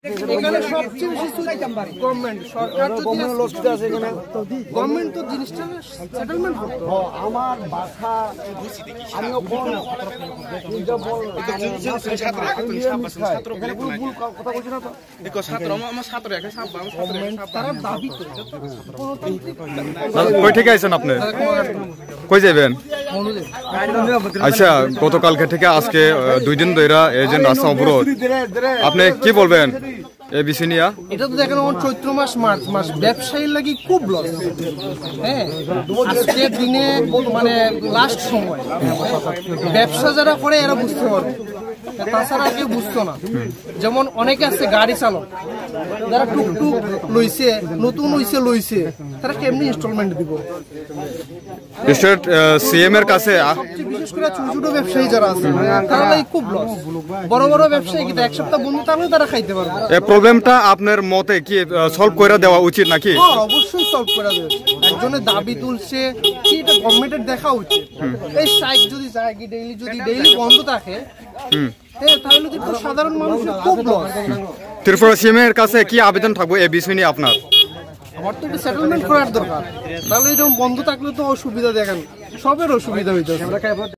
এখানে সবচেয়ে বেশি গভর্নমেন্ট সরকার গভর্নমেন্ট তো জিনিসটা সেটেলমেন্ট করতো। আমার বাসা আমি তারা দাবি কই থেকে আইছেন আপনি? কই যাবেন? আচ্ছা, গতকালকে থেকে আজকে 2 দিন ধরে এই যে রাস্তা অবরোধ, আপনি কি বলবেন এই বিষয় নিয়ে? এটা তো দেখেন চৈত্র মাস মার্চ মাস ব্যবসায়ীর লাগি খুব লস। হ্যাঁ, আজকের দিনে মানে লাস্ট সময় ব্যবসা যারা করে এরা বুঝতে পারবে, তাছাড়া কেউ বুঝতো না। যেমন অনেকে আছে গাড়ি চালক যারা টুকটুক লইছে, নতুন লইছে তারা কেমনি ইনস্টলমেন্ট দিব? সিএম এর কাছে বিশেষ করে ছোট ছোট ব্যবসায়ী যারা আছে তারা খুব লস। বড় বড় ব্যবসায়ী কিন্তু এক সপ্তাহ বন্ধ থাকলে তারা খাইতে পারবে। এই প্রবলেমটা আপনার মতে কি সলভ করে দেওয়া উচিত নাকি? অবশ্যই সলভ করে দেবে। একজনের দাবি তুলছে কি এটা গভর্নমেন্টের দেখা উচিত। এই স্ট্রাইক যদি যায় কি ডেইলি বন্ধ থাকে, তাহলে কিন্তু সাধারণ মানুষের খুব লস। ত্রিপুরা সিএম এর কাছে কি আবেদন থাকবে এই বিষয় নিয়ে আপনার? আমার তো এটা সেটেলমেন্ট করার দরকার, তাহলে এরকম বন্ধ থাকলে তো অসুবিধা দেখেন, সবের অসুবিধা হইতেছে।